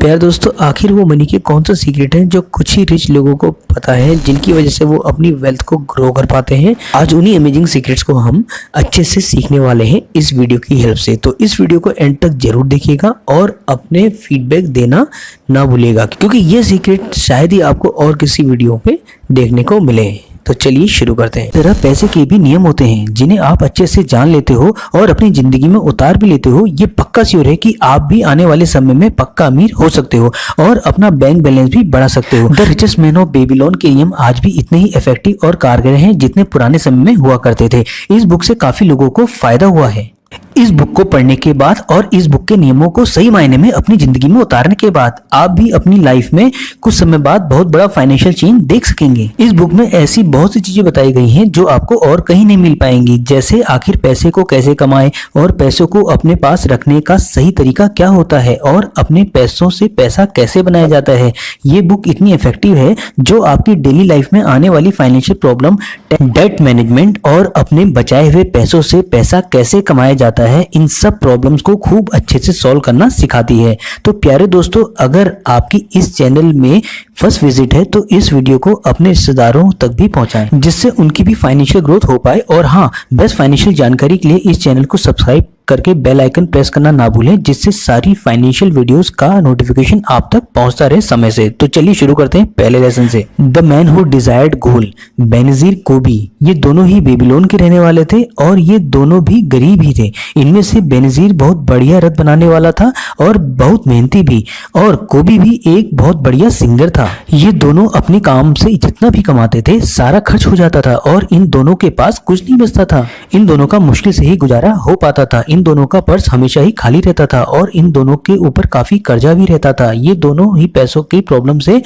प्यार दोस्तों, आखिर वो मनी के कौन सा सीक्रेट है जो कुछ ही रिच लोगों को पता है, जिनकी वजह से वो अपनी वेल्थ को ग्रो कर पाते हैं। आज उन्हीं अमेजिंग सीक्रेट्स को हम अच्छे से सीखने वाले हैं इस वीडियो की हेल्प से। तो इस वीडियो को एंड तक जरूर देखिएगा और अपने फीडबैक देना ना भूलिएगा, क्योंकि ये सीक्रेट शायद ही आपको और किसी वीडियो पे देखने को मिले। तो चलिए शुरू करते हैं। तरह पैसे के भी नियम होते हैं जिन्हें आप अच्छे से जान लेते हो और अपनी जिंदगी में उतार भी लेते हो। ये पक्का श्योर है कि आप भी आने वाले समय में पक्का अमीर हो सकते हो और अपना बैंक बैलेंस भी बढ़ा सकते हो। The richest man of Babylon के नियम आज भी इतने ही इफेक्टिव और कारगर हैं जितने पुराने समय में हुआ करते थे। इस बुक से काफी लोगों को फायदा हुआ है। इस बुक को पढ़ने के बाद और इस बुक के नियमों को सही मायने में अपनी जिंदगी में उतारने के बाद आप भी अपनी लाइफ में कुछ समय बाद बहुत बड़ा फाइनेंशियल चेंज देख सकेंगे। इस बुक में ऐसी बहुत सी चीजें बताई गई हैं जो आपको और कहीं नहीं मिल पाएंगी, जैसे आखिर पैसे को कैसे कमाएं और पैसों को अपने पास रखने का सही तरीका क्या होता है और अपने पैसों से पैसा कैसे बनाया जाता है। ये बुक इतनी इफेक्टिव है जो आपकी डेली लाइफ में आने वाली फाइनेंशियल प्रॉब्लम, डेट मैनेजमेंट और अपने बचाए हुए पैसों से पैसा कैसे कमाया जाता है, इन सब प्रॉब्लम्स को खूब अच्छे से सॉल्व करना सिखाती है। तो प्यारे दोस्तों, अगर आपकी इस चैनल में फर्स्ट विजिट है तो इस वीडियो को अपने रिश्तेदारों तक भी पहुंचाएं, जिससे उनकी भी फाइनेंशियल ग्रोथ हो पाए। और हाँ, बेस्ट फाइनेंशियल जानकारी के लिए इस चैनल को सब्सक्राइब करके बेल आइकन प्रेस करना ना भूलें, जिससे सारी फाइनेंशियल वीडियोस का नोटिफिकेशन आप तक पहुंचता रहे समय से। तो चलिए शुरू करते हैं पहले लेसन से। The man who desired gold, Benazir कोबी। ये दोनों ही बेबीलोन के रहने वाले थे और ये दोनों भी गरीब ही थे। इनमें से बेनजीर बहुत बढ़िया रथ बनाने वाला था और बहुत मेहनती भी, और कोबी भी एक बहुत बढ़िया सिंगर था। ये दोनों अपने काम से जितना भी कमाते थे सारा खर्च हो जाता था और इन दोनों के पास कुछ नहीं बचता था। इन दोनों का मुश्किल से ही गुजारा हो पाता था। इन दोनों का पर्स हमेशा ही खाली रहता था और इन दोनों के ऊपर काफी कर्जा भी रहता था। ये दोनों ही पैसों की प्रॉब्लम से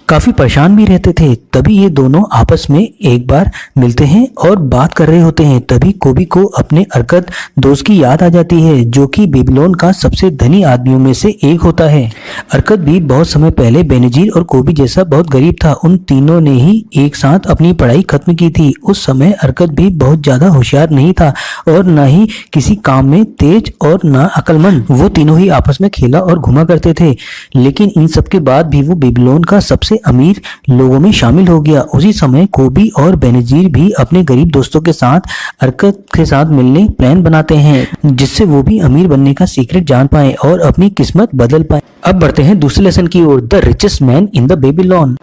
काफी परेशान भी रहते थे। तभी ये दोनों आपस में एक बार मिलते हैं और बात कर रहे होते हैं। तभी कोबी को अपने अरकत दोस्त की याद आ जाती है, जो कि बेबीलोन का सबसे धनी आदमियों में से एक होता है। अरकत भी बहुत समय पहले बेनजीर और कोबी जैसा बहुत गरीब था। उन तीनों ने ही एक साथ अपनी पढ़ाई खत्म की थी। उस समय अरकत भी बहुत ज्यादा होशियार नहीं था और न ही किसी काम में तेज और न अक्लमंद। वो तीनों ही आपस में खेला और घुमा करते थे, लेकिन इन सब के बाद भी वो बेबीलोन का सबसे अमीर लोगों में शामिल हो गया। उसी समय कोबी और बेनजीर भी अपने गरीब दोस्तों के साथ अरकत के साथ मिलने प्लान बनाते हैं, जिससे वो भी अमीर बनने का सीक्रेट जान पाए और अपनी किस्मत बदल पाए। अब बढ़ते हैं दूसरे लेसन की ओर। The richest man in the Babylon.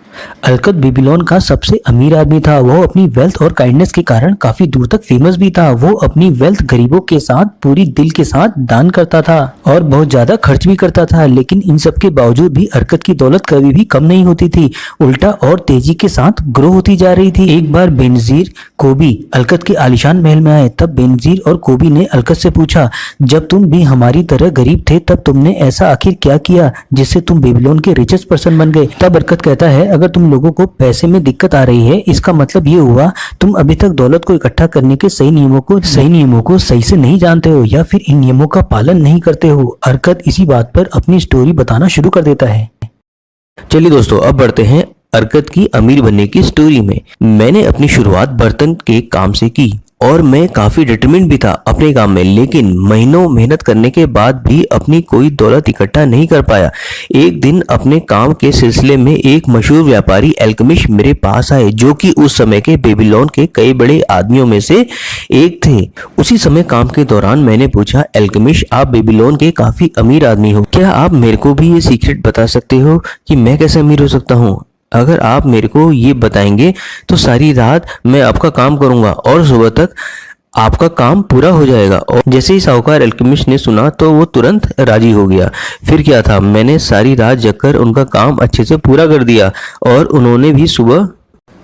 Arkad Babylon का सबसे अमीर आदमी था। वो अपनी वेल्थ और काइंडनेस के कारण काफी दूर तक फेमस भी था। वो अपनी वेल्थ गरीबों के साथ पूरी दिल के साथ दान करता था और बहुत ज्यादा खर्च भी करता था, लेकिन इन सब के बावजूद भी अरकत की दौलत कभी भी कम नहीं होती थी, उल्टा और तेजी के साथ ग्रो होती जा रही थी। एक बार बेनजीर कोबी अरकत के आलीशान महल में आए। तब बेनजीर और कोबी ने अरकत से पूछा, जब तुम भी हमारी तरह गरीब थे तब तुमने ऐसा आखिर क्या किया जिससे तुम बेबीलोन के रिचेस्ट पर्सन बन गए? तब अरकत कहता है, अगर तुम लोगों को पैसे में दिक्कत आ रही है, इसका मतलब ये हुआ तुम अभी तक दौलत को इकट्ठा करने के सही नियमों को सही से नहीं जानते हो या फिर इन नियमों का पालन नहीं करते हो। अरकत इसी बात पर अपनी स्टोरी बताना शुरू कर देता है। चलिए दोस्तों, अब बढ़ते हैं अरकत की अमीर बनने की स्टोरी में। मैंने अपनी शुरुआत बर्तन के काम से की और मैं काफी डिटरमिन्ड भी था अपने काम में, लेकिन महीनों मेहनत करने के बाद भी अपनी कोई दौलत इकट्ठा नहीं कर पाया। एक दिन अपने काम के सिलसिले में एक मशहूर व्यापारी अल्केमिस्ट मेरे पास आए, जो कि उस समय के बेबीलोन के कई बड़े आदमियों में से एक थे। उसी समय काम के दौरान मैंने पूछा, अल्केमिस्ट, आप बेबीलोन के काफी अमीर आदमी हो, क्या आप मेरे को भी ये सीक्रेट बता सकते हो कि मैं कैसे अमीर हो सकता हूँ? अगर आप मेरे को ये बताएंगे तो सारी रात मैं आपका काम करूंगा और सुबह तक आपका काम पूरा हो जाएगा। और जैसे ही साहूकार अल्केमिस्ट ने सुना तो वो तुरंत राजी हो गया। फिर क्या था, मैंने सारी रात जगकर उनका काम अच्छे से पूरा कर दिया और उन्होंने भी सुबह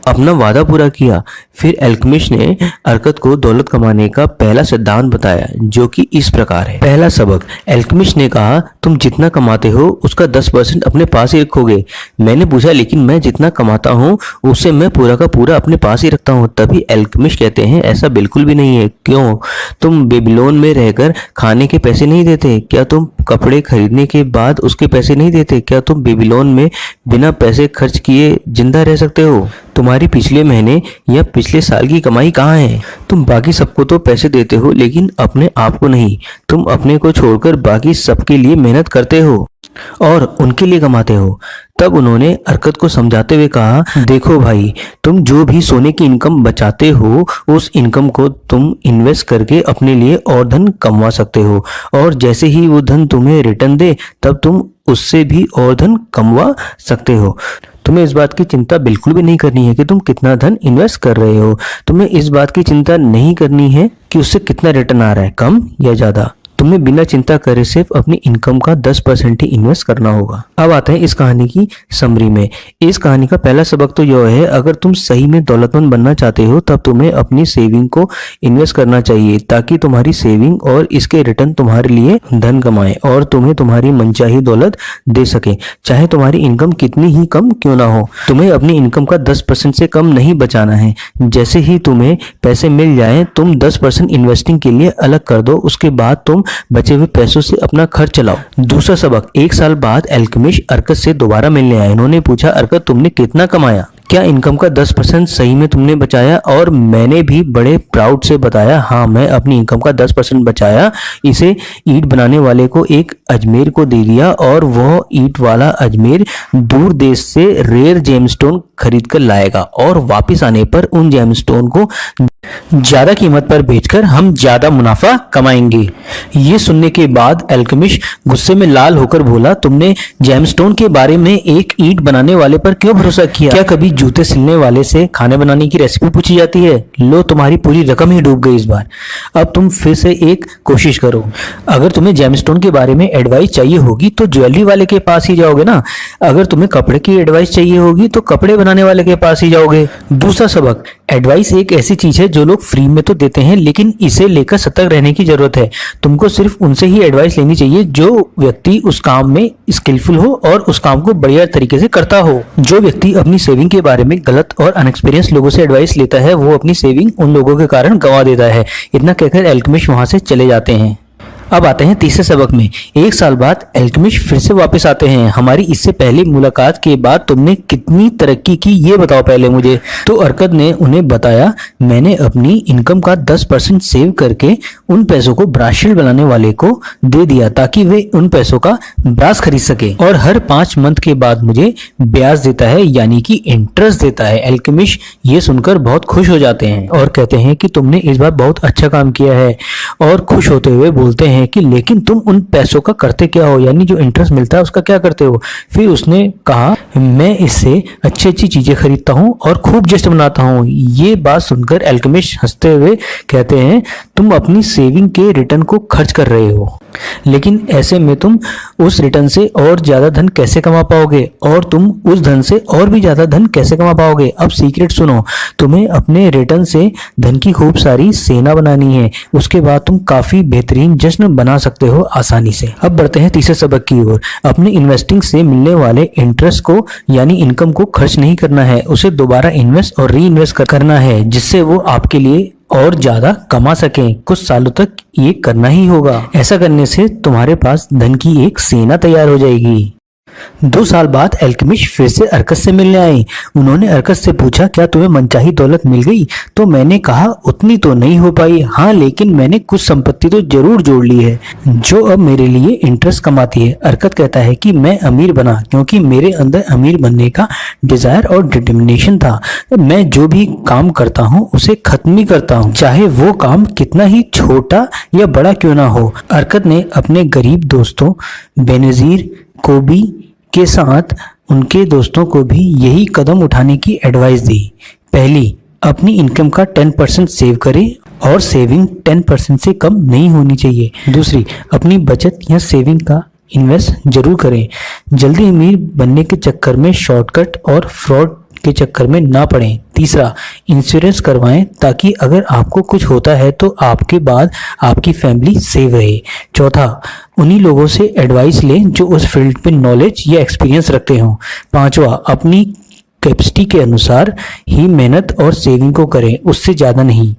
अपना वादा पूरा किया। फिर अल्केमिस्ट ने अरकत को दौलत कमाने का पहला सिद्धांत बताया, जो कि इस प्रकार है। पहला सबक, अल्केमिस्ट ने कहा, तुम जितना कमाते हो उसका 10% अपने पास ही रखोगे। मैंने पूछा, लेकिन मैं जितना कमाता हूँ उससे मैं पूरा का पूरा अपने पास ही रखता हूँ। तभी अल्केमिस्ट कहते हैं, ऐसा बिल्कुल भी नहीं है। क्यों? तुम बेबीलोन में रहकर खाने के पैसे नहीं देते? क्या तुम कपड़े खरीदने के बाद उसके पैसे नहीं देते? क्या तुम बेबीलोन में बिना पैसे खर्च किए जिंदा रह सकते हो? तुम्हारी पिछले महीने या पिछले साल की कमाई कहाँ है? तुम बाकी सबको तो पैसे देते हो, लेकिन अपने आप को नहीं। तुम अपने को छोड़कर बाकी सबके लिए मेहनत करते हो। और उनके लिए कमाते हो। तब उन्होंने अरकत को समझाते हुए कहा, देखो भाई, तुम जो भी सोने की इनकम बचाते हो उस इनकम को तुम इन्वेस्ट करके अपने लिए और धन कमवा सकते हो, और जैसे ही वो धन तुम्हें रिटर्न दे तब तुम उससे भी और धन कमवा सकते हो। तुम्हें इस बात की चिंता बिल्कुल भी नहीं करनी है कि तुम कितना धन इन्वेस्ट कर रहे हो। तुम्हें इस बात की चिंता नहीं करनी है कि उससे कितना रिटर्न आ रहा है, कम या ज्यादा। तुम्हें बिना चिंता करे सिर्फ अपनी इनकम का 10% ही इन्वेस्ट करना होगा। अब आते हैं इस कहानी की समरी में। इस कहानी का पहला सबक तो यह है, अगर तुम सही में दौलतमंद बनना चाहते हो तब तुम्हें अपनी सेविंग को इन्वेस्ट करना चाहिए, ताकि तुम्हारी सेविंग और इसके रिटर्न तुम्हारे लिए धन कमाए और तुम्हें तुम्हारी मनचाही दौलत दे सके, चाहे तुम्हारी इनकम कितनी ही कम क्यों ना हो। तुम्हें अपनी इनकम का 10% से कम नहीं बचाना है। जैसे ही तुम्हें पैसे मिल जाए तुम 10% इन्वेस्टिंग के लिए अलग कर दो, उसके बाद तुम बचे हुए पैसों से अपना खर्च चलाओ। दूसरा सबक, 1 साल बाद अल्केमिस्ट अरकत से दोबारा मिलने आए। उन्होंने पूछा, अरकत तुमने कितना कमाया? क्या इनकम का 10% सही में तुमने बचाया? और मैंने भी बड़े प्राउड से बताया, हाँ मैं अपनी इनकम का 10% बचाया, इसे ईंट बनाने वाले को एक अजमेर को दे दिया और वह ईंट वाला अजमेर दूर देश से रेयर जेमस्टोन खरीद कर लाएगा और वापस आने पर उन जेमस्टोन को ज्यादा कीमत पर बेचकर हम ज्यादा मुनाफा कमाएंगे। ये सुनने के बाद अल्केमिस्ट गुस्से में लाल होकर बोला, तुमने जेमस्टोन के बारे में एक ईंट बनाने वाले पर क्यों भरोसा किया? क्या कभी जूते सिलने वाले से खाने बनाने की रेसिपी पूछी जाती है? लो, तुम्हारी पूरी रकम ही डूब गई इस बार। अब तुम फिर से एक कोशिश करो। अगर तुम्हें जेमस्टोन के बारे में एडवाइस चाहिए होगी तो ज्वेलरी वाले के पास ही जाओगे ना। अगर तुम्हें कपड़े की एडवाइस चाहिए होगी तो कपड़े बनाने वाले के पास ही जाओगे। दूसरा सबक, एडवाइस एक ऐसी चीज है जो लोग फ्री में तो देते हैं, लेकिन इसे लेकर सतर्क रहने की जरूरत है। तुमको सिर्फ उनसे ही एडवाइस लेनी चाहिए जो व्यक्ति उस काम में स्किलफुल हो और उस काम को बढ़िया तरीके से करता हो। जो व्यक्ति अपनी सेविंग के बारे में गलत और अनएक्सपीरियंस लोगों से एडवाइस लेता है वो अपनी सेविंग उन लोगों के कारण गंवा देता है। इतना कहकर अल्केमिस्ट वहां से चले जाते हैं। अब आते हैं तीसरे सबक में। 1 साल बाद अल्केमिस्ट फिर से वापस आते हैं। हमारी इससे पहले मुलाकात के बाद तुमने कितनी तरक्की की ये बताओ पहले मुझे। तो अरकत ने उन्हें बताया, मैंने अपनी इनकम का 10% सेव करके उन पैसों को ब्रास शील्ड बनाने वाले को दे दिया ताकि वे उन पैसों का ब्रास खरीद सके, और हर 5 मंथ के बाद मुझे ब्याज देता है, यानी कि इंटरेस्ट देता है। अल्केमिस्ट ये सुनकर बहुत खुश हो जाते हैं और कहते हैं कि तुमने इस बार बहुत अच्छा काम किया है, और खुश होते हुए बोलते हैं कि लेकिन तुम उन पैसों का करते क्या हो, यानी जो इंटरेस्ट मिलता है उसका क्या करते हो? फिर उसने कहा, मैं इससे अच्छी अच्छी चीजें खरीदता हूँ और खूब जश्न मनाता हूँ। ये बात सुनकर अल्केमिस्ट हंसते हुए कहते हैं, तुम अपनी सेविंग के रिटर्न को खर्च कर रहे हो, लेकिन ऐसे में तुम उस रिटर्न से और ज्यादा धन कैसे कमा पाओगे, और तुम उस धन से और भी ज्यादा धन कैसे कमा पाओगे? अब सीक्रेट सुनो, तुम्हें अपने रिटर्न से धन की खूब सारी सेना बनानी है, उसके बाद तुम काफी बेहतरीन जश्न बना सकते हो आसानी से। अब बढ़ते हैं तीसरे सबक की ओर। अपने इन्वेस्टिंग से मिलने वाले इंटरेस्ट को यानी इनकम को खर्च नहीं करना है, उसे दोबारा इन्वेस्ट और री इन्वेस्ट करना है, जिससे वो आपके लिए और ज्यादा कमा सकें। कुछ सालों तक ये करना ही होगा। ऐसा करने से तुम्हारे पास धन की एक सेना तैयार हो जाएगी। 2 साल बाद अल्केमिस्ट फिर से अरकत से मिलने आए। उन्होंने अरकत से पूछा, क्या तुम्हें मनचाही दौलत मिल गई? तो मैंने कहा, उतनी तो नहीं हो पाई, हाँ लेकिन मैंने कुछ संपत्ति तो जरूर जोड़ ली है जो अब मेरे लिए इंटरेस्ट कमाती है। अरकत कहता है कि मैं अमीर बना क्योंकि मेरे अंदर अमीर बनने का डिजायर और डिटर्मिनेशन था। मैं जो भी काम करता हूँ उसे खत्म ही करता हूँ, चाहे वो काम कितना ही छोटा या बड़ा क्यों ना हो। अरकत ने अपने गरीब दोस्तों बेनजीर कोबी के साथ उनके दोस्तों को भी यही कदम उठाने की एडवाइस दी। पहली, अपनी इनकम का 10% सेव करें और सेविंग 10% से कम नहीं होनी चाहिए। दूसरी, अपनी बचत या सेविंग का इन्वेस्ट जरूर करें। जल्दी अमीर बनने के चक्कर में शॉर्टकट और फ्रॉड के चक्कर में ना पड़ें। तीसरा, इंश्योरेंस करवाएं ताकि अगर आपको कुछ होता है तो आपके बाद आपकी फैमिली सेव रहे। चौथा, उन्हीं लोगों से एडवाइस लें जो उस फील्ड पे नॉलेज या एक्सपीरियंस रखते हों। पांचवा, अपनी कैपेसिटी के अनुसार ही मेहनत और सेविंग को करें, उससे ज़्यादा नहीं।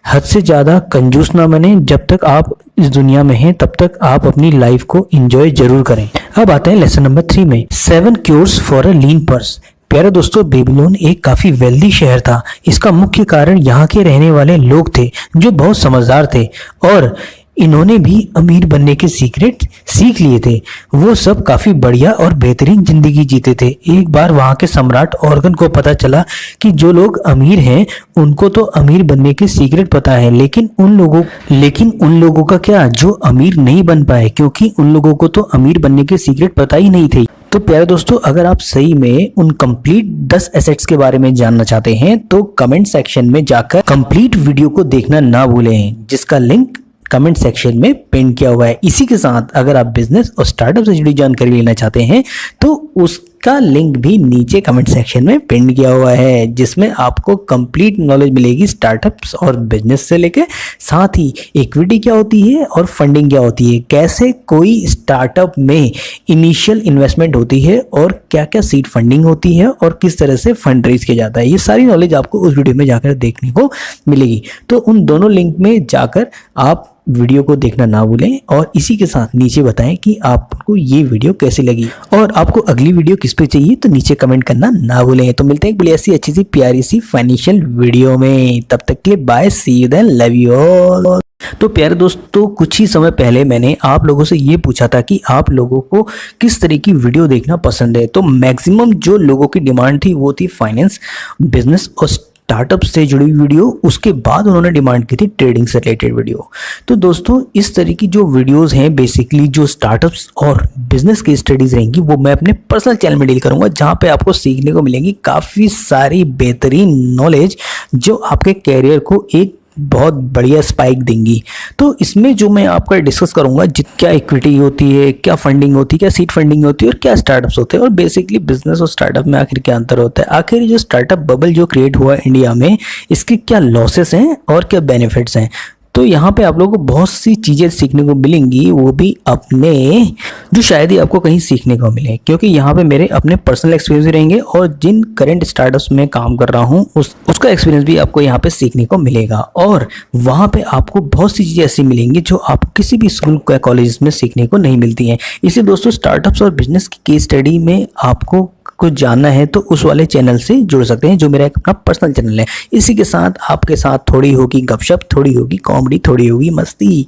हद से ज़्यादा कंजूस ना बने। जब तक आप इस दुनिया में हैं तब तक आप अपनी लाइफ को एंजॉय जरूर करें। अब आते हैं लेसन नंबर 3 में, 7 cures for a lean purse. प्यारे दोस्तों, बेबीलोन एक काफी वेल्दी शहर था। इसका मुख्य कारण यहाँ के रहने वाले लोग थे जो बहुत समझदार थे और इन्होंने भी अमीर बनने के सीक्रेट सीख लिए थे। वो सब काफी बढ़िया और बेहतरीन जिंदगी जीते थे। एक बार वहां के सम्राट ऑर्गन को पता चला कि जो लोग अमीर हैं उनको तो अमीर बनने के सीक्रेट पता है, लेकिन उन लोगों का क्या जो अमीर नहीं बन पाए, क्योंकि उन लोगों को तो अमीर बनने के सीक्रेट पता ही नहीं थे। तो प्यारे दोस्तों, अगर आप सही में उन कंप्लीट 10 एसेट्स के बारे में जानना चाहते हैं तो कमेंट सेक्शन में जाकर कंप्लीट वीडियो को देखना ना भूलें, जिसका लिंक कमेंट सेक्शन में पिन किया हुआ है। इसी के साथ अगर आप बिजनेस और स्टार्टअप से जुड़ी जानकारी लेना चाहते हैं तो उसका लिंक भी नीचे कमेंट सेक्शन में पिन किया हुआ है, जिसमें आपको कंप्लीट नॉलेज मिलेगी स्टार्टअप्स और बिजनेस से लेकर, साथ ही इक्विटी क्या होती है और फंडिंग क्या होती है, कैसे कोई स्टार्टअप में इनिशियल इन्वेस्टमेंट होती है और क्या क्या सीड फंडिंग होती है और किस तरह से फंड रेज किया जाता है। ये सारी नॉलेज आपको उस वीडियो में जाकर देखने को मिलेगी। तो उन दोनों लिंक में जाकर आप वीडियो को देखना ना भूलें और इसी के साथ नीचे बताएं कि आपको ये वीडियो कैसी लगी और आपको अगली वीडियो किस पे चाहिए, तो नीचे कमेंट करना ना भूलें। तो मिलते हैं एक बड़ी ऐसी अच्छी सी प्यारी सी फाइनेंशियल वीडियो में, तब तक के लिए bye, see you then, love you all. तो प्यारे दोस्तों, कुछ ही समय पहले मैंने आप लोगों से ये पूछा था कि आप लोगों को किस तरह की वीडियो देखना पसंद है। तो मैक्सिमम जो लोगों की डिमांड थी वो थी फाइनेंस, बिजनेस और स्टार्टअप से जुड़ी वीडियो। उसके बाद उन्होंने डिमांड की थी ट्रेडिंग से रिलेटेड वीडियो। तो दोस्तों, इस तरह की जो वीडियोस हैं बेसिकली जो स्टार्टअप्स और बिजनेस की स्टडीज रहेंगी वो मैं अपने पर्सनल चैनल में डील करूंगा, जहां पे आपको सीखने को मिलेंगी काफ़ी सारी बेहतरीन नॉलेज जो आपके कैरियर को एक बहुत बढ़िया स्पाइक देंगी। तो इसमें जो मैं आपका डिस्कस करूंगा, क्या इक्विटी होती है, क्या फंडिंग होती है, क्या सीड फंडिंग होती है और क्या स्टार्टअप्स होते हैं और बेसिकली बिजनेस और स्टार्टअप में आखिर क्या अंतर होता है, आखिर जो स्टार्टअप बबल जो क्रिएट हुआ है इंडिया में, इसके क्या लॉसेस हैं और क्या बेनिफिट्स हैं। तो यहाँ पे आप लोगों को बहुत सी चीज़ें सीखने को मिलेंगी, वो भी अपने जो शायद ही आपको कहीं सीखने को मिले, क्योंकि यहाँ पे मेरे अपने पर्सनल एक्सपीरियंस भी रहेंगे और जिन करंट स्टार्टअप्स में काम कर रहा हूँ उसका एक्सपीरियंस भी आपको यहाँ पे सीखने को मिलेगा। और वहाँ पे आपको बहुत सी चीज़ें ऐसी मिलेंगी जो आपको किसी भी स्कूल या कॉलेज में सीखने को नहीं मिलती हैं। इसलिए दोस्तों, स्टार्टअप्स और बिजनेस की केस स्टडी में आपको कुछ जानना है तो उस वाले चैनल से जुड़ सकते हैं, जो मेरा एक अपना पर्सनल चैनल है। इसी के साथ आपके साथ थोड़ी होगी गपशप, थोड़ी होगी कॉमेडी, थोड़ी होगी मस्ती।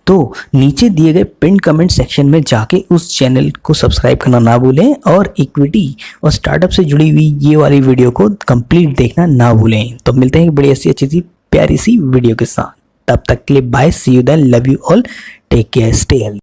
तो नीचे दिए गए पिन कमेंट सेक्शन में जाके उस चैनल को सब्सक्राइब करना ना भूलें और इक्विटी और स्टार्टअप से जुड़ी हुई ये वाली वीडियो को कंप्लीट देखना ना भूलें। तो मिलते हैं एक बड़ी ऐसी अच्छी सी प्यारी सी वीडियो के साथ, तब तक के लिए bye, see you then, love you all, take care, stay healthy.